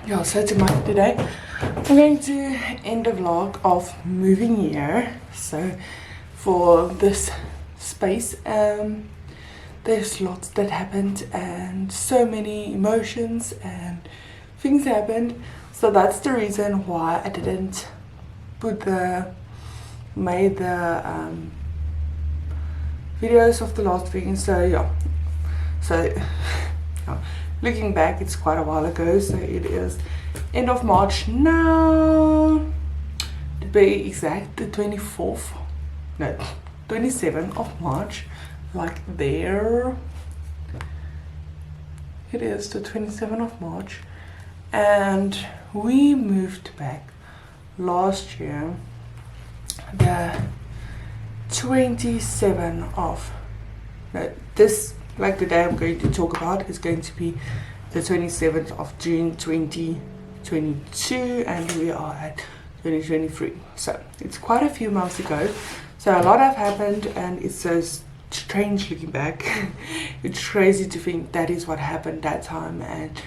Yeah, so today I'm going to end a vlog of moving here. So for this space, there's lots that happened and so many emotions and things happened. So that's the reason why I didn't made the videos of the last thing. So yeah, looking back, it's quite a while ago. So it is end of March now, to be exact, the 27th of March, like there it is, the 27th of March, and we moved back last year the 27th of this, like the day I'm going to talk about, is going to be the 27th of June 2022, and we are at 2023. So it's quite a few months ago. So a lot have happened, and it's so strange looking back. It's crazy to think that is what happened that time, and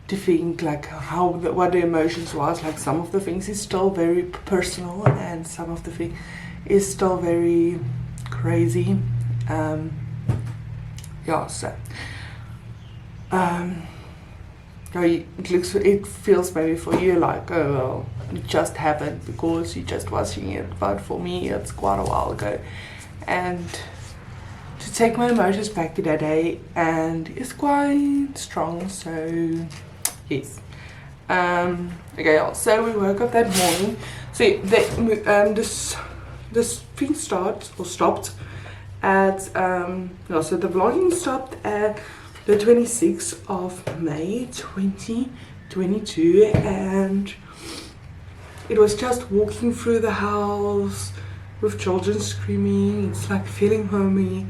to think like what the emotions was. Like some of the things is still very personal, and some of the thing is still very crazy. Yeah, so it feels maybe for you like, oh well, it just happened because you just watching it, but for me it's quite a while ago, and to take my emotions back to that day, and it's quite strong. So yes. Okay, so we woke up that morning. So this thing stopped at so the vlogging stopped at the 26th of May 2022, and it was just walking through the house with children screaming. It's like feeling homey,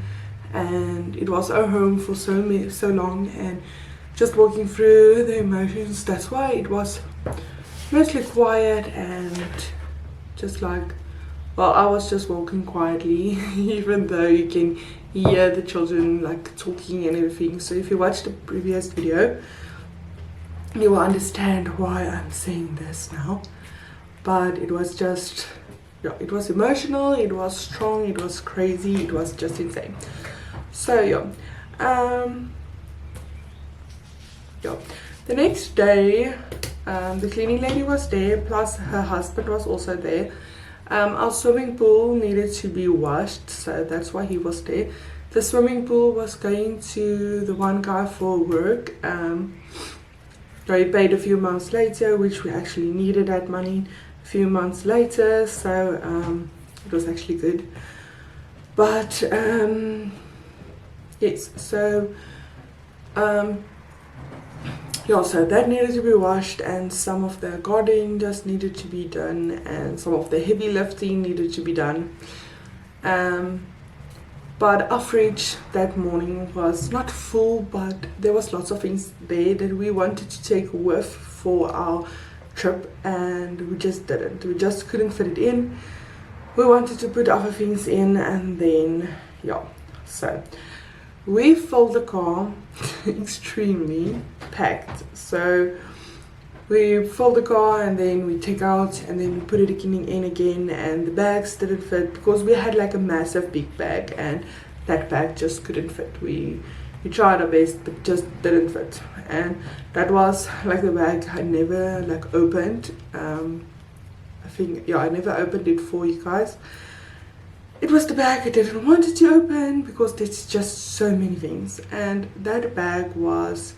and it was our home for so long, and just walking through the emotions. That's why it was mostly quiet, and just like, well, I was just walking quietly, even though you can hear the children like talking and everything. So if you watch the previous video, you will understand why I'm saying this now. But it was just, yeah, it was emotional, it was strong, it was crazy, it was just insane. So yeah, the next day, the cleaning lady was there, plus her husband was also there. Our swimming pool needed to be washed, so that's why he was there. The swimming pool was going to the one guy for work. He paid a few months later, which we actually needed that money a few months later, so it was actually good. But yes, so yeah, so that needed to be washed, and some of the gardening just needed to be done, and some of the heavy lifting needed to be done. But our fridge that morning was not full, but there was lots of things there that we wanted to take with for our trip, and we just didn't. We just couldn't fit it in. We wanted to put other things in, and then yeah, so we filled the car extremely packed. So we filled the car, and then we take out, and then we put it in again, and the bags didn't fit because we had like a massive big bag, and that bag just couldn't fit. We tried our best, but just didn't fit. And that was like the bag I never like opened. I think, yeah, I never opened it for you guys. It was the bag I didn't want it to open because there's just so many things. And that bag was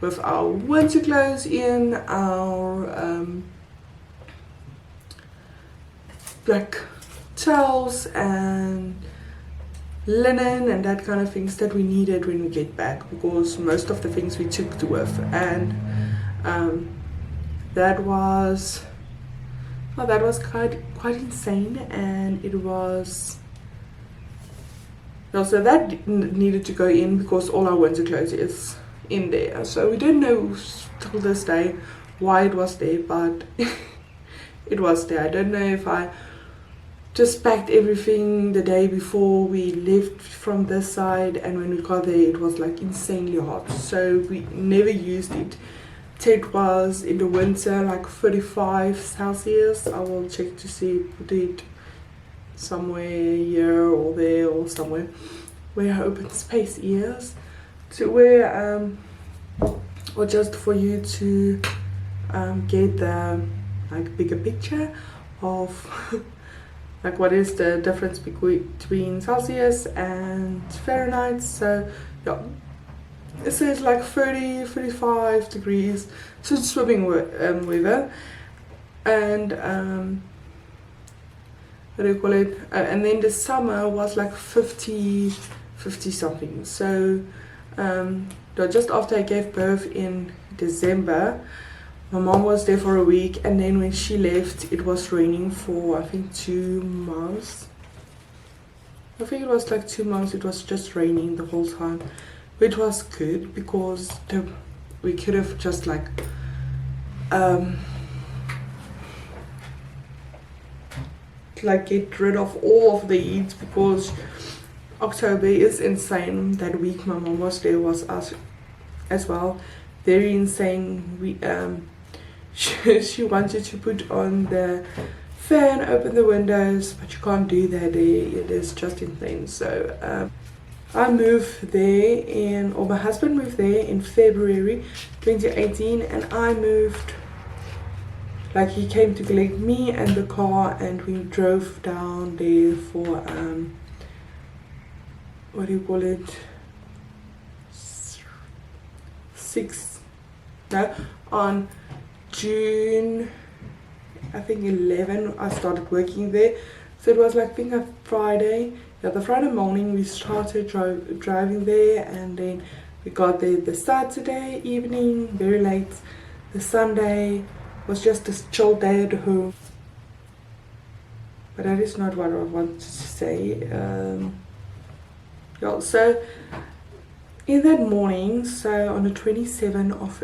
with our winter clothes in, our like towels and linen and that kind of things that we needed when we get back, because most of the things we took to with. And that was quite insane, and it was also that needed to go in because all our winter clothes is in there. So we don't know till this day why it was there, but it was there. I don't know if I just packed everything the day before we left from this side, and when we got there it was like insanely hot, so we never used it Ted was in the winter like 35 Celsius. I will check to see if we did somewhere here or there or somewhere where open space is, to where or just for you to get the like bigger picture of like what is the difference between Celsius and Fahrenheit. So yeah, it says like 35 degrees, so it's swimming weather. And what do you call it, and then the summer was like 50 something. So just after I gave birth in December, my mom was there for a week, and then when she left it was raining for I think 2 months. I think it was like 2 months. It was just raining the whole time, which was good because we could have just like get rid of all of the heat, because October is insane. That week my mom was there was us as well, very insane. We she wanted to put on the fan, open the windows, but you can't do that there. It is just insane. So I moved there or my husband moved there in February 2018, and I moved, like he came to collect me and the car, and we drove down there for what do you call it, on June I think 11 I started working there. So it was like I think a Friday. Yeah, the Friday morning we started driving there, and then we got there the Saturday evening very late. The Sunday was just a chill day at home. But that is not what I wanted to say. Yeah, so in that morning, so on the 27th of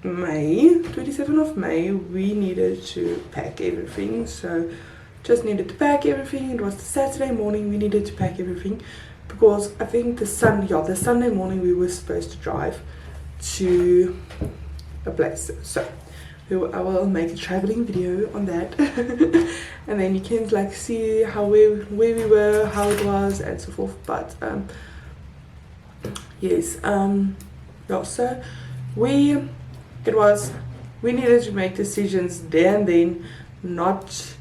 May, 27th of May, we needed to pack everything. So just needed to pack everything. It was the Saturday morning we needed to pack everything, because I think the Sunday morning we were supposed to drive to a place. So I will make a traveling video on that and then you can like see where we were, how it was and so forth. But yes, yeah, so we needed to make decisions there and then, not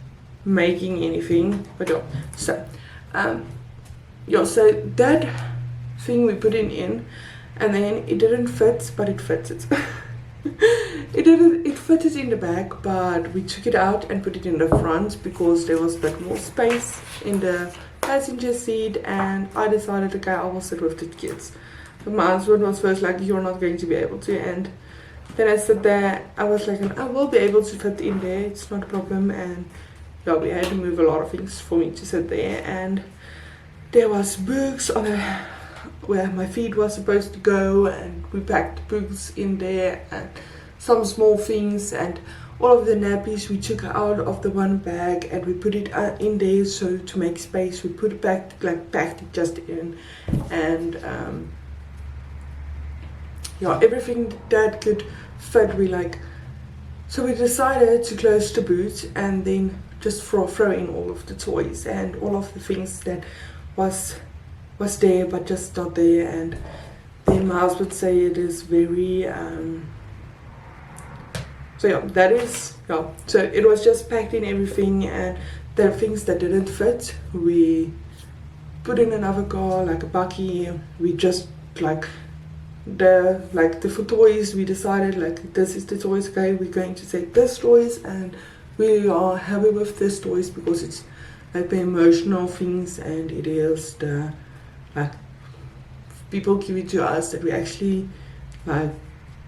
making anything. But yeah, so yeah, so that thing we put in, and then it didn't fit, but it fitted. It fitted in the back, but we took it out and put it in the front because there was a bit more space in the passenger seat, and I decided, okay, I will sit with the kids. But my husband was first like, you're not going to be able to, and then I sat there. I was like, I will be able to fit in there, it's not a problem. And yeah, we had to move a lot of things for me to sit there, and there was books on where my feet was supposed to go, and we packed books in there and some small things, and all of the nappies we took out of the one bag and we put it in there. So to make space, we put it back, like packed it just in, and yeah, everything that could fit we like. So we decided to close the boot and then just throw in all of the toys and all of the things that was there but just not there. And then my husband would say it is very so yeah, that is, yeah, so it was just packed in everything, and the things that didn't fit we put in another car, like a bakkie. We just like the toys, we decided like this is the toys, okay, we're going to take this toys and we are happy with this toys because it's like the emotional things, and it is the like people give it to us that we actually like.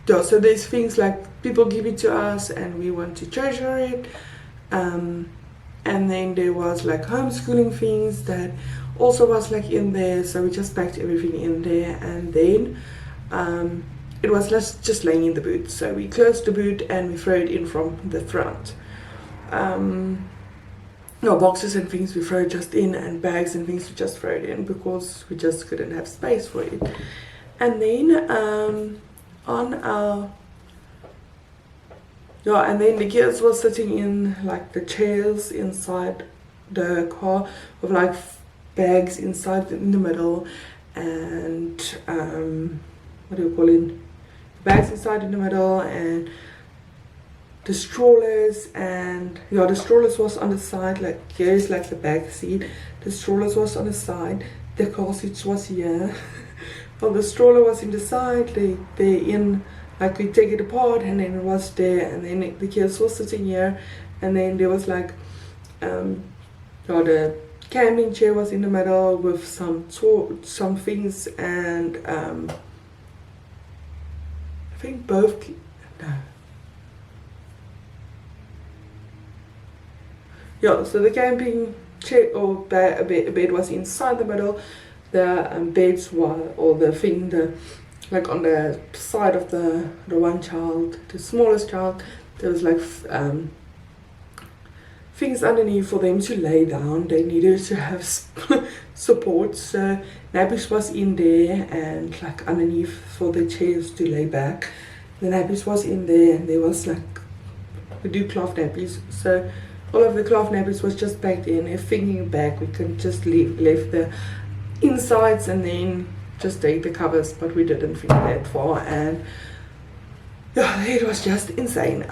So there's things like people give it to us and we want to treasure it, and then there was like homeschooling things that also was like in there, so we just packed everything in there. And then it was just laying in the boot, so we closed the boot and we throw it in from the front. No boxes and things we throw it just in, and bags and things we just throw it in because we just couldn't have space for it. And then on our and then the kids were sitting in like the chairs inside the car with like bags inside in the middle, and what do you call it, bags inside in the middle, and the strollers, and the strollers was on the side, like here's like the back seat, the strollers was on the side, the car seats was here. Well, the stroller was in the side, they in, like we take it apart, and then it was there, and then the kids were sitting here, and then there was like the camping chair was in the middle with some things, and I think both, so the camping chair or bed was inside the middle. The beds were, or the thing, like on the side of the one child, the smallest child, there was like things underneath for them to lay down. They needed to have support, so nappies was in there, and like underneath for the chairs to lay back. The nappies was in there, and there was like, we do cloth nappies, so all of the cloth nappies was just packed in. If thinking back, we could just leave the insides and then just take the covers, but we didn't think that far, and it was just insane.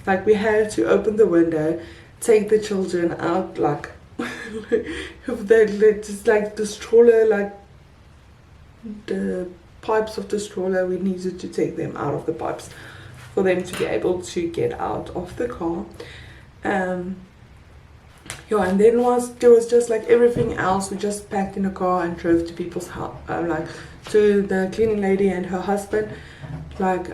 Like we had to open the window, take the children out, like just like the stroller, like the pipes of the stroller, we needed to take them out of the pipes for them to be able to get out of the car. And then there was just like everything else, we just packed in a car and drove to people's house, like to the cleaning lady and her husband. Like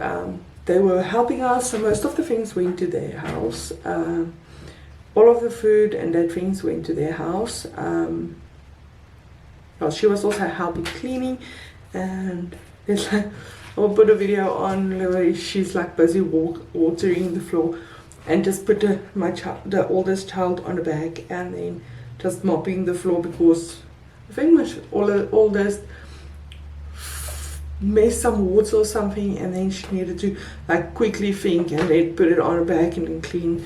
they were helping us, so most of the things went to their house. All of the food and that things went to their house. She was also helping cleaning, and there's like, I'll put a video on where she's like busy watering the floor, and just put the oldest child on the back, and then just mopping the floor, because I think my oldest messed some water or something, and then she needed to like quickly think and then put it on her back and then clean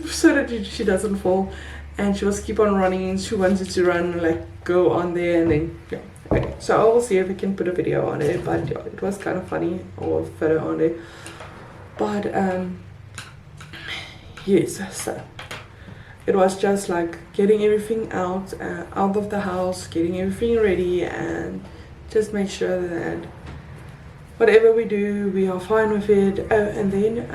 so that she doesn't fall. And she was keep on running, and she wanted to run, like go on there, and then okay. So I will see if I can put a video on it, but it was kind of funny, or a photo on it. But yes, so it was just like getting everything out of the house, getting everything ready, and just make sure that whatever we do, we are fine with it. And then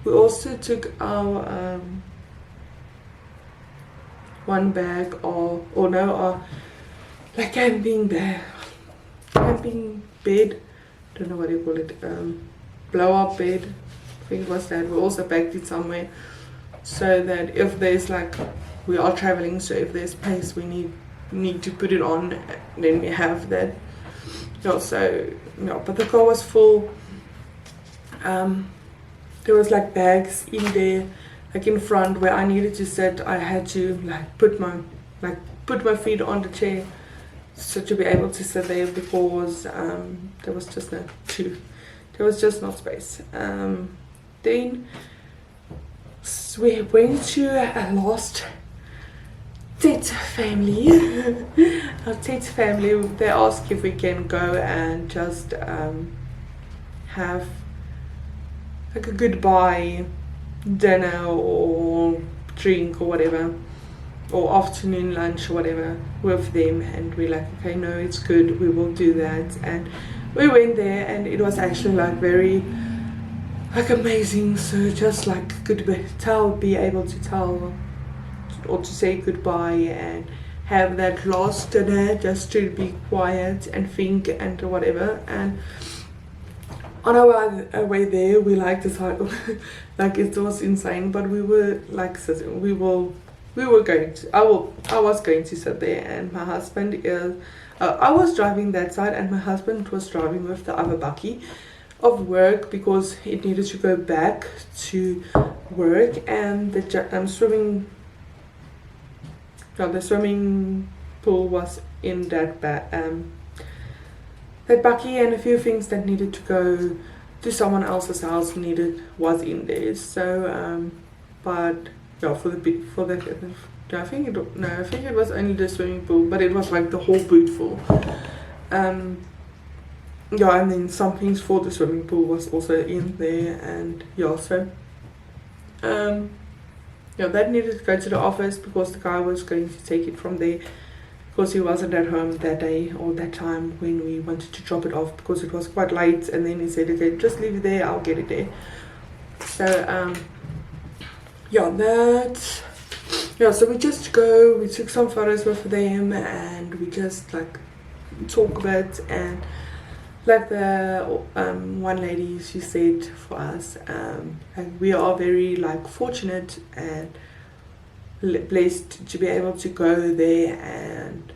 we also took our one bag our like camping bed, don't know what you call it, blow up bed, I think it was that. We also packed it somewhere, so that if there's like, we are traveling, so if there's space we need to put it on, then we have that. But the car was full. There was like bags in there, like in front where I needed to sit. I had to like put my feet on the chair, so to be able to sit there, because there was just no space. Then we went to a last Tete family. Our Tete family, they asked if we can go and just have like a goodbye dinner or drink or whatever, or afternoon lunch or whatever with them. And we're like, okay, no, it's good, we will do that. And we went there, and it was actually like very like amazing. So just like be able to tell or to say goodbye and have that last dinner, just to be quiet and think and whatever. And on our way there, we like decided like it was insane, but we were like sitting, we were going to, I was going to sit there, and my husband is I was driving that side, and my husband was driving with the other bakkie of work, because it needed to go back to work. And the swimming pool was in that that bucky, and a few things that needed to go to someone else's house was in there. So but yeah, for the I think it was only the swimming pool, but it was like the whole boot full. Yeah, and then some things for the swimming pool was also in there, and yeah, so yeah, that needed to go to the office because the guy was going to take it from there because he wasn't at home that day or that time when we wanted to drop it off because it was quite late, and then he said, okay, just leave it there, I'll get it there. So yeah, so we took some photos with them, and we just like talk a bit, and like the one lady, she said for us, and we are very like fortunate and blessed to be able to go there and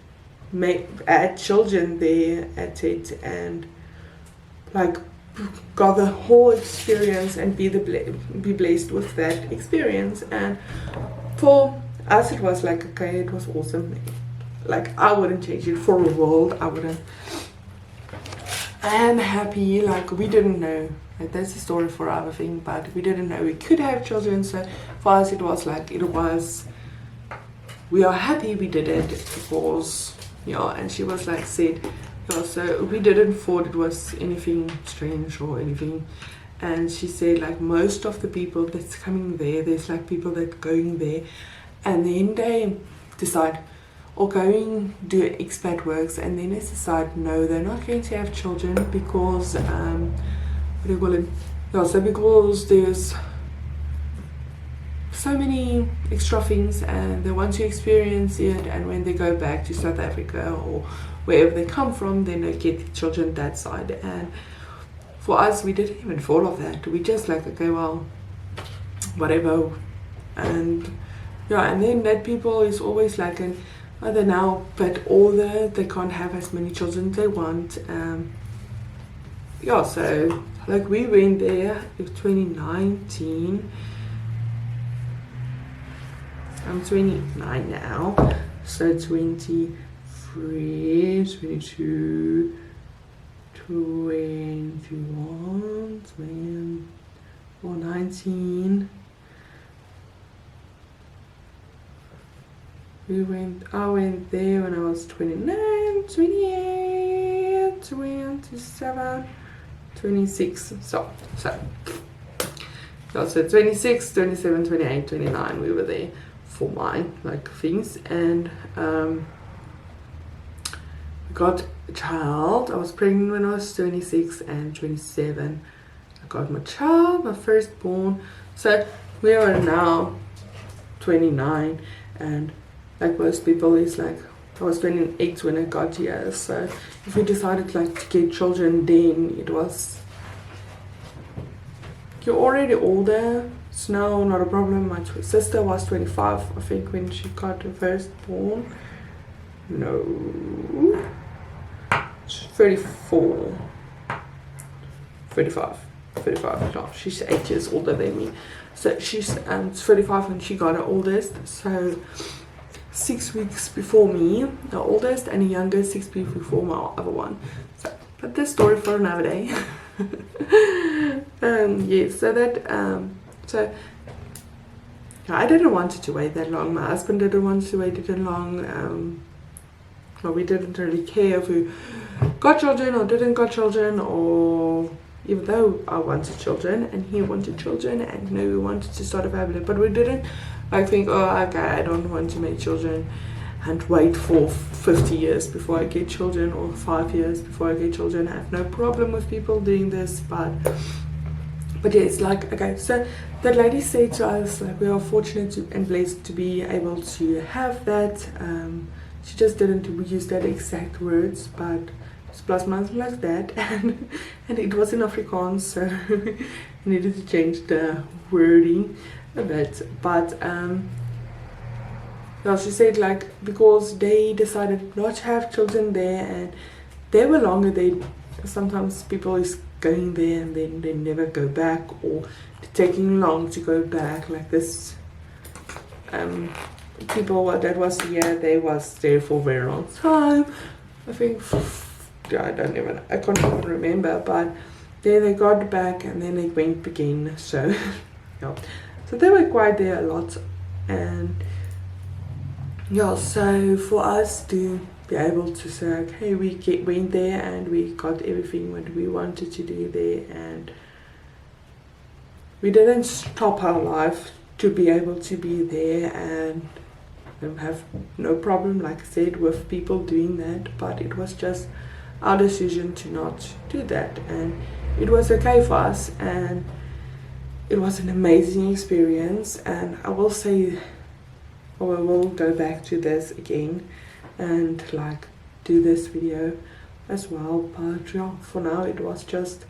add children there at Tete, and like got the whole experience and be blessed with that experience. And for us it was like, okay, it was awesome. Like I wouldn't change it for a world, I wouldn't. I am happy, like we didn't know, like that's a story for other thing, but we didn't know we could have children. So for us it was like, we are happy we did it because, yeah, and she was like said, yeah, so we didn't thought it was anything strange or anything. And she said like most of the people that's coming there's like people that going there and then they decide or going do expat works, and then they decide no, they're not going to have children because what do you call it? Yeah, so because there's so many extra things and they want to experience it, and when they go back to South Africa or wherever they come from, then they get children that side. And for us, we didn't even thought of that. We just like, okay, well, whatever. And yeah, and then that people is always like they're now but older, they can't have as many children as they want. Yeah, so like we went there in 2019. I'm 29 now, so 23, 22, 21, 24, 19. I went there when I was 29, 28, 27, 26. So 26, 27, 28, 29, we were there for my like things. And we got a child. I was pregnant when I was 26 and 27. I got my child, my firstborn. So we are now 29, and like most people is like, I was 28 when I got here. So if we decided like to get children, then it was, you're already older, it's now not a problem. My sister was 25, I think, when she got her firstborn. No, 34, 35, no, she's 8 years older than me. So she's 35 when she got her oldest. So 6 weeks before me, the oldest, and the youngest 6 weeks before my other one. So, but this story for another day. Yes, so that so I didn't want it to wait that long. My husband didn't want to wait that long. Well, we didn't really care if we got children or didn't got children, or even though I wanted children and he wanted children, and you know, we wanted to start a family, but we didn't like think, oh, okay, I don't want to make children and wait for 50 years before I get children, or 5 years before I get children. I have no problem with people doing this, but yeah, it's like, okay, so that lady said to us, like, we are fortunate and blessed to be able to have that. She just didn't use that exact words, but it's plus minus like that, and it was in Afrikaans, so I needed to change the wording a bit. But well, she said like, because they decided not to have children there, and they were longer, sometimes people is going there and then they never go back, or taking long to go back, like this people that was here, they was there for a very long time. I think, I can't even remember, but then they got back and then they went again. So yeah, so they were quite there a lot. And yeah, so for us to be able to say, okay, we went there and we got everything what we wanted to do there, and we didn't stop our life to be able to be there and have no problem, like I said, with people doing that, but it was just our decision to not do that, and it was okay for us, and it was an amazing experience. And I will say, or I will go back to this again and like do this video as well, but yeah, for now it was just,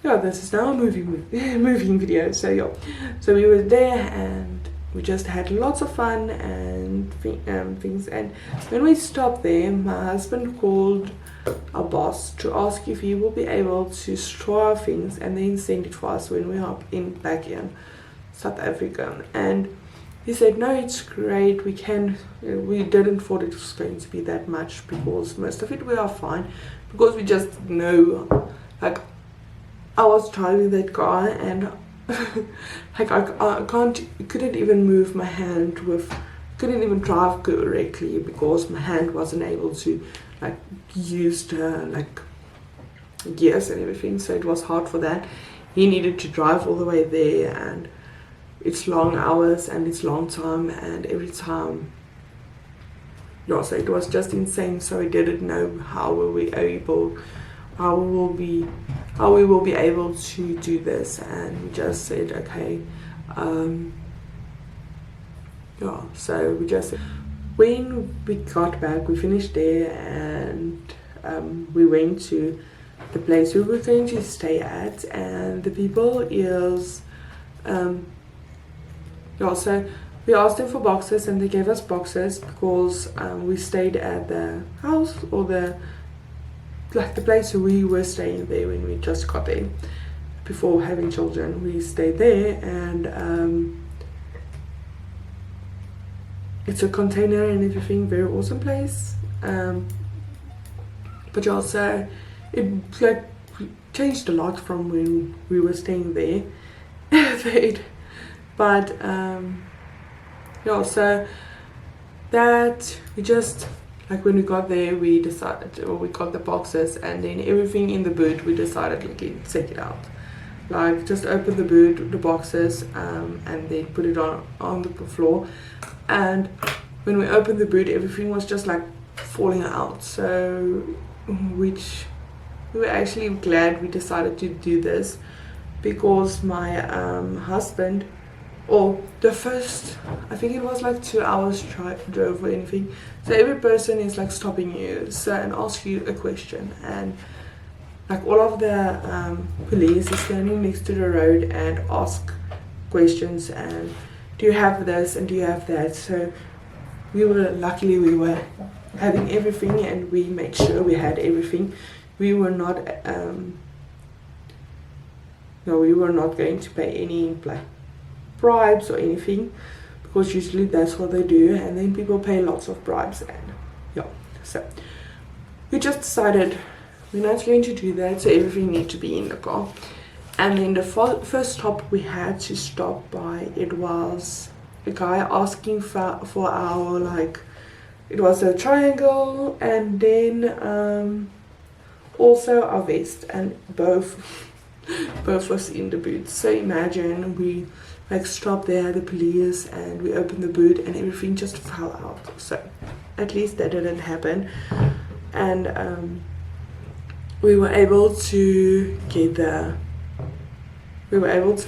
yeah, this is now a moving video. So yeah, so we were there and we just had lots of fun and things. And when we stopped there, my husband called our boss to ask if he will be able to store our things and then send it for us when we are back in South Africa. And he said, no, it's great, we can. We didn't thought it was going to be that much, because most of it we are fine, because we just know, like, I was driving that car and like I couldn't even move my hand couldn't even drive correctly, because my hand wasn't able to like use the like gears and everything, so it was hard for that. He needed to drive all the way there, and it's long hours and it's long time, and every time, yeah, so it was just insane. So I didn't know how we will be able to do this, and we just said, okay, yeah, so we just, when we got back, we finished there, and we went to the place we were going to stay at, and the people is, yeah, so we asked them for boxes, and they gave us boxes, because we stayed at the house, or the place where we were staying there when we just got there, before having children. We stayed there, and it's a container and everything, very awesome place. But also it like changed a lot from when we were staying there. But yeah, so that we just, like, when we got there, we decided, or we got the boxes, and then everything in the boot, we decided, like, take it out, like just open the boot, the boxes, and then put it on the floor. And when we opened the boot, everything was just like falling out. So which we were actually glad we decided to do this, because my husband, or the first, I think it was like 2 hours drove or anything, so every person is like stopping you and ask you a question, and like all of the police is standing next to the road and ask questions, and do you have this and do you have that. So luckily we were having everything, and we made sure we had everything. We were not going to pay any like bribes or anything, because usually that's what they do, and then people pay lots of bribes. And yeah, so we just decided we're not going to do that, so everything needs to be in the car. And then the first stop we had to stop by, it was a guy asking for our, like, it was a triangle, and then also our vest, and both was in the boot. So imagine we like stopped there at the police, and we opened the boot and everything just fell out. So at least that didn't happen, and we were able to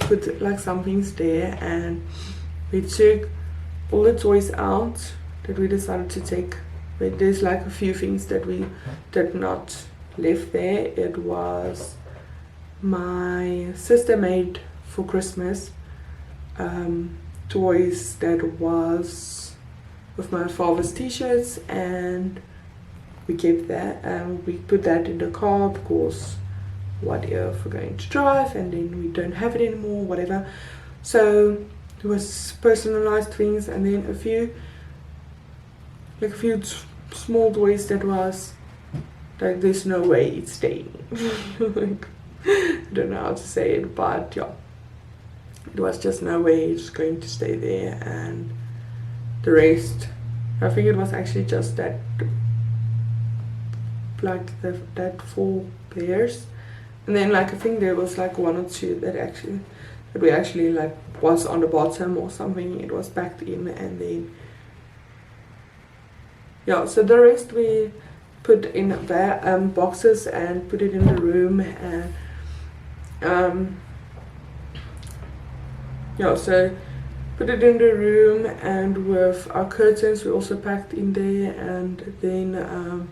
put like some things there, and we took all the toys out that we decided to take. But there's like a few things that we did not leave there. It was my sister made for Christmas toys that was with my father's t-shirts, and we kept that, and we put that in the car, because what if we're going to drive and then we don't have it anymore, whatever. So there was personalized things, and then a few small toys that was like there's no way it's staying. Like, I don't know how to say it, but yeah, it was just no way it's going to stay there. And the rest, I think it was actually just that, like that 4 pairs, and then like I think there was like 1 or 2 that we actually like was on the bottom or something. It was packed in, and then yeah, so the rest we put in boxes and put it in the room. And yeah, so put it in the room, and with our curtains we also packed in there. And then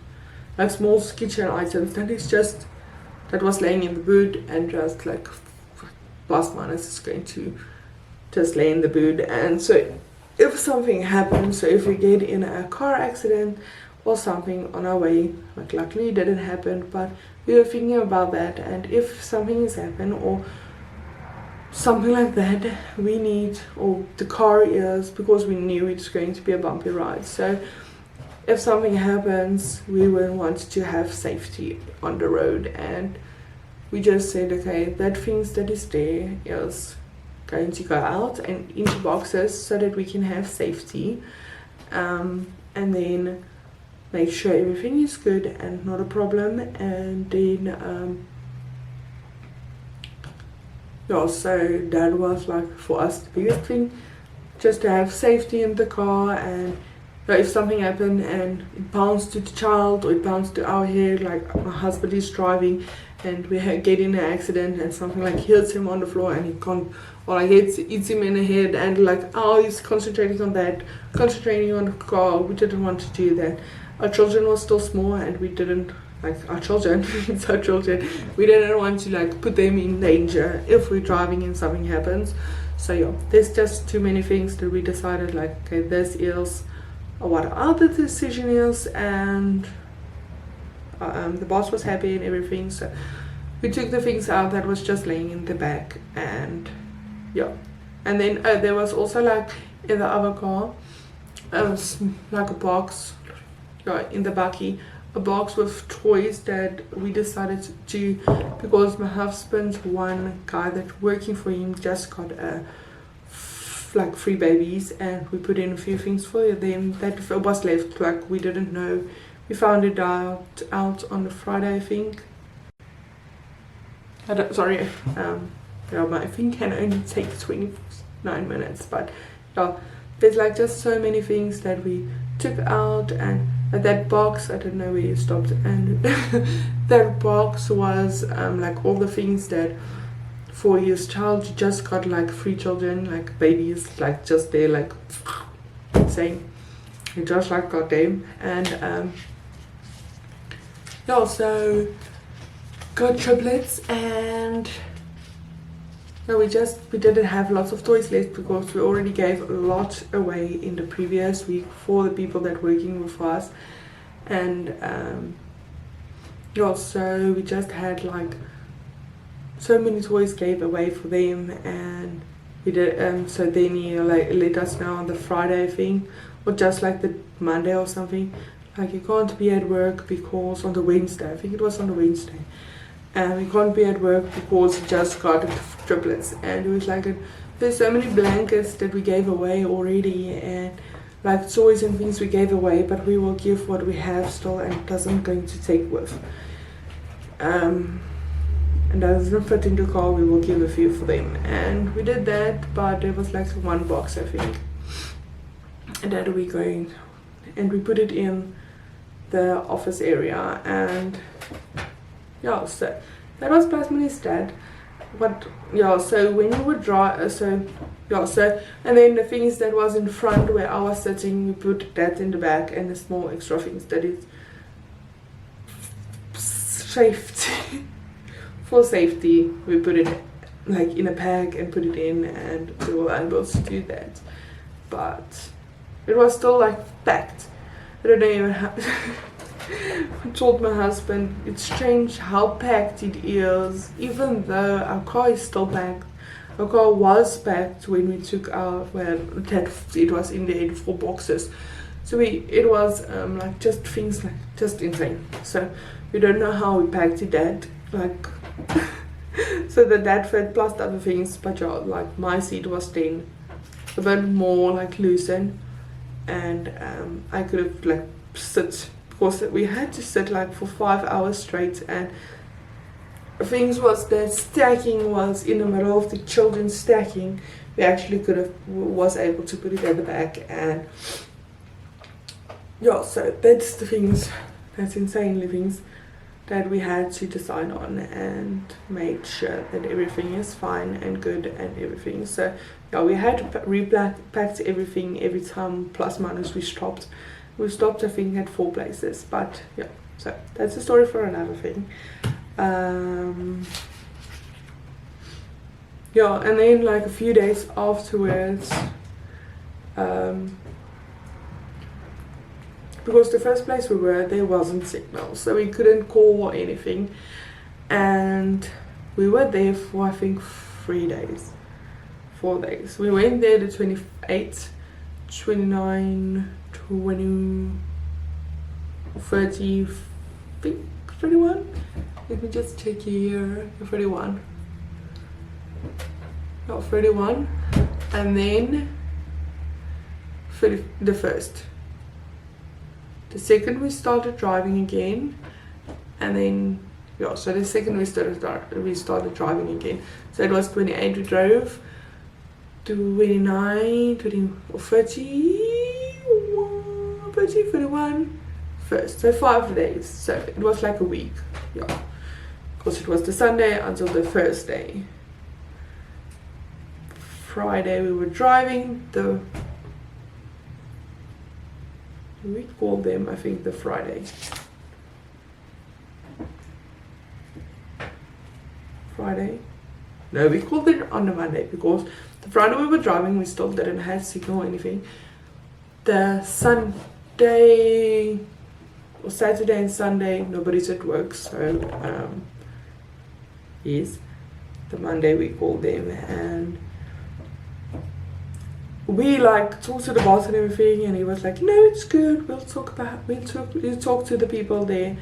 like small kitchen items that was laying in the boot, and just like plus minus is going to just lay in the boot. And so if something happens, so if we get in a car accident or something on our way, like luckily it didn't happen, but we were thinking about that, and if something has happened or something like that, we need, or the car is, because we knew it's going to be a bumpy ride, so if something happens, we will want to have safety on the road. And we just said, okay, that things that is there is going to go out and into boxes so that we can have safety, and then make sure everything is good and not a problem. And then yeah, so that was like for us the biggest thing, just to have safety in the car. And if something happened and it bounced to the child or it bounced to our head, like my husband is driving and we get in an accident and something like hits him on the floor and he can't, or like hits him in the head, and like, oh, he's concentrating on that, concentrating on the car. We didn't want to do that. Our children were still small, and we didn't, like, our children, it's our children, we didn't want to like put them in danger if we're driving and something happens. So yeah, there's just too many things that we decided, like, okay, this is what our other decision is. And the boss was happy and everything, so we took the things out that was just laying in the back. And yeah, and then there was also like in the other car like a box in the bakkie, a box with toys that we decided to, because my husband's one guy that working for him just got like 3 babies, and we put in a few things for them that was left, like we didn't know. We found it out on the Friday, I think. Sorry, yeah, my thing can only take 29 minutes, but yeah, there's like just so many things that we took out. And that box, I don't know where you stopped, and that box was like all the things that for his child, you just got like 3 children, like babies, like just there, like insane. You just like got them. And yeah, so got triplets. And no, we didn't have lots of toys left because we already gave a lot away in the previous week for the people that working with us. And yeah, so we just had like so many toys gave away for them. And we did so then he like let us know on the Friday thing, or just like the Monday or something, like you can't be at work because on the Wednesday, I think it was on the Wednesday, and we can't be at work because we just got triplets. And it was like there's so many blankets that we gave away already, and like toys and things we gave away, but we will give what we have still and doesn't going to take with. And that doesn't fit in the car, we will give a few for them. And we did that, but there was like 1 box, I think, and that we going, and we put it in the office area. And yeah, so that was Plasmini's dad. But yeah, so when you would draw, so yeah, so and then the things that was in front where I was sitting, we put that in the back, and the small extra things that is safety. For safety, we put it like in a bag and put it in, and we were able to do that. But it was still like packed. I don't even have I told my husband it's strange how packed it is, even though our car is still packed. Our car was packed when we took our, well, it was in the end 4 boxes. So it was like just things like just insane. So we don't know how we packed it that, like so that fit plus the other things, but yeah, like my seat was then a bit more like loosened, and I could have like sit, because we had to sit like for 5 hours straight, and things was the stacking was in the middle of the children stacking. We actually was able to put it at the back, and yeah, so that's the things, that's insanely things that we had to decide on and make sure that everything is fine and good and everything. So yeah, we had to repack everything every time, plus minus we stopped. We stopped I think at 4 places, but yeah, so that's a story for another thing. Yeah, and then like a few days afterwards, because the first place we were, there wasn't signal, so we couldn't call or anything, and we were there for I think 4 days. We went there the 28th, 29, 20, 30, I think 31. Let me just check here. 31. No, 31, and then the 1st. The 2nd we started driving again, and then yeah, so the 2nd we started driving again. So it was 28 we drove, 29, 20, 31, 30, 31, 1st. So 5 days. So it was like a week. Yeah, because it was the Sunday until the first day. Friday we were driving we called them I think the Friday. No, we called it on the Monday, because the Friday we were driving we still didn't have signal or anything. The Sunday or Saturday and Sunday nobody's at work, so yes, the Monday we called them, and we like talked to the boss and everything, and he was like, no, it's good, we'll talk to the people there.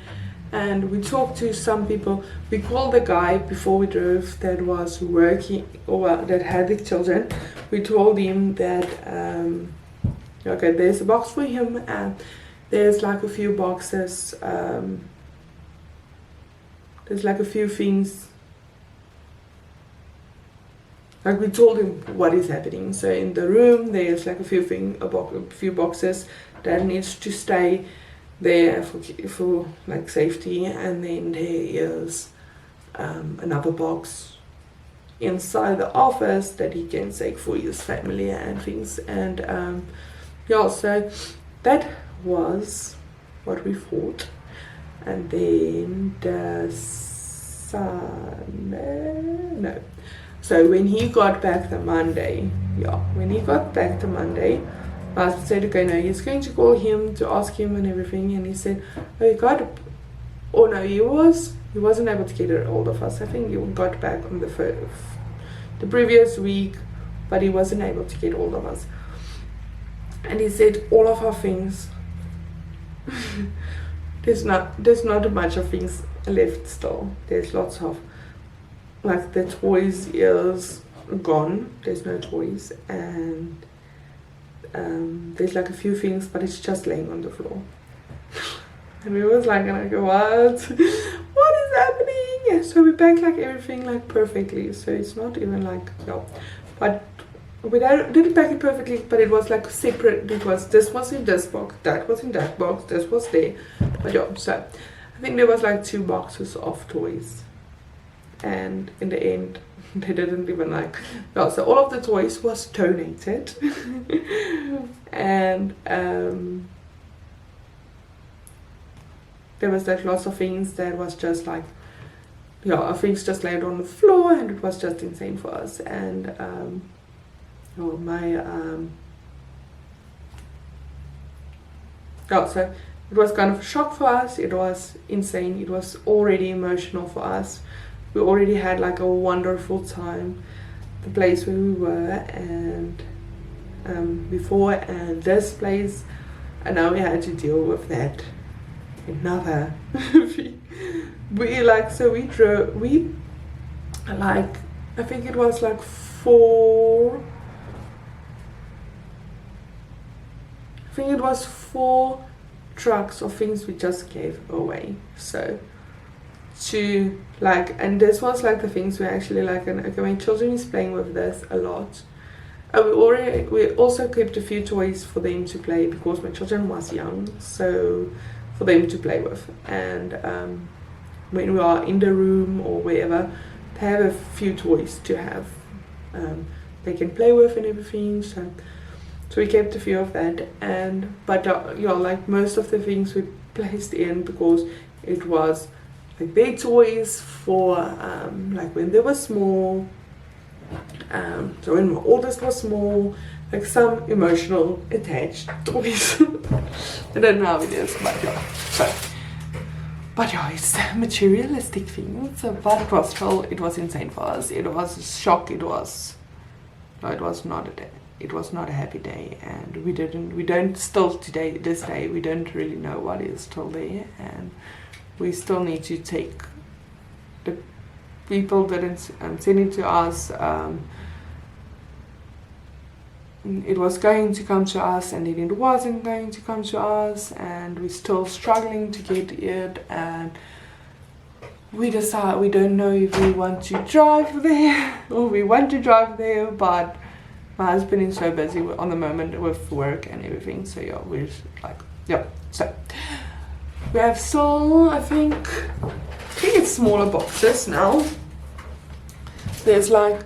And we talked to some people. We called the guy before we drove that was working, or that had the children. We told him that okay, there's a box for him, and there's like a few boxes, there's like a few things. Like we told him what is happening. So in the room there's like a few boxes that needs to stay there for like safety, and then there is another box inside the office that he can take for his family and things. And yeah, so that was what we thought. And then the Sunday, so when he got back the Monday, I said, okay, no, he's going to call him to ask him and everything, and he said, oh, he wasn't able to get a hold of us. I think he got back on the previous week, but he wasn't able to get hold of us. And he said all of our things, there's not much of things left still. There's lots of, like, the toys is gone, there's no toys, and there's like a few things, but it's just laying on the floor. And we was like, what is happening? So we packed like everything like perfectly, so it's not even like, no, but we didn't pack it perfectly, but it was like separate. This was in this box, that was in that box, this was there. But yeah, so I think there was like 2 boxes of toys, and in the end they didn't even like, no, so all of the toys was donated. And there was like lots of things that was just like, yeah, things just laid on the floor, and it was just insane for us. And so it was kind of a shock for us. It was insane. It was already emotional for us. We already had like a wonderful time, the place where we were and before, and this place, and now we had to deal with that another we like, so we drove, like, I think it was like four trucks of things we just gave away. So to like, and this was like the things we actually like, and okay, my children is playing with this a lot. We also kept a few toys for them to play because my children was young, so for them to play with. And when we are in the room or wherever, they have a few toys to have, they can play with and everything. So we kept a few of that. And but yeah, like most of the things we placed in because it was like their toys for like when they were small. So when my oldest was small, like some emotional attached toys. I don't know how it is, but yeah. But yeah, it's materialistic things. But it was insane for us. It was a shock. It was not a day. It was not a happy day, and we don't still today, this day, we don't really know what is still there, and we still need to take the people didn't send it to us. It was going to come to us, and then it wasn't going to come to us, and we're still struggling to get it, and we don't know if we want to drive there or we want to drive there, but my husband is so busy on the moment with work and everything, so yeah, we're just like, yeah. So we have still, I think it's smaller boxes now. There's like,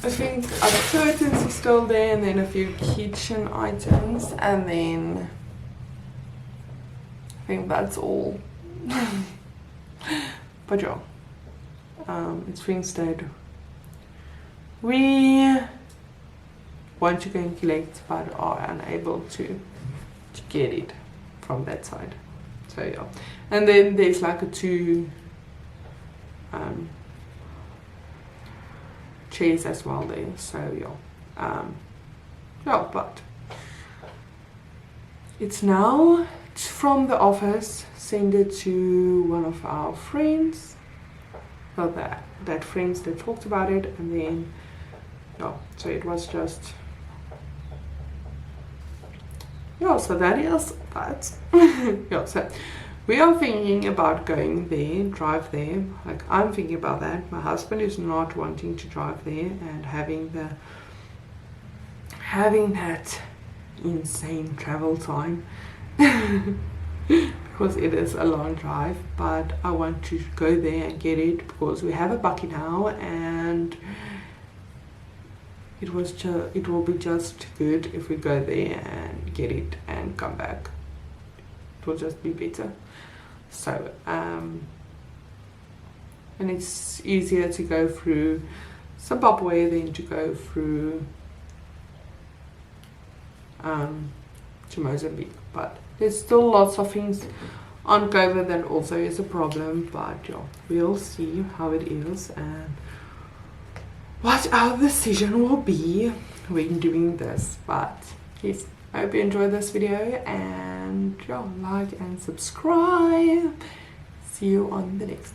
I think other curtains are still there, and then a few kitchen items, and then I think that's all. But yeah, it's things that we want to go and collect but are unable to get it from that side. So yeah, and then there's like a two chairs as well there. So yeah, yeah, but it's now from the office. Send it to one of our friends. Well, that friends that talked about it, and then yeah, so it was just yeah. So that is that. Yeah, so we are thinking about going there, drive there. Like, I'm thinking about that. My husband is not wanting to drive there and having that insane travel time because it is a long drive. But I want to go there and get it because we have a bucky now, and it will be just good if we go there and get it and come back. It will just be better. So and it's easier to go through Zimbabwe than to go through to Mozambique. But there's still lots of things on COVID that also is a problem, but yeah, we'll see how it is and what our decision will be when doing this. But yes, I hope you enjoyed this video, and yeah, like and subscribe. See you on the next.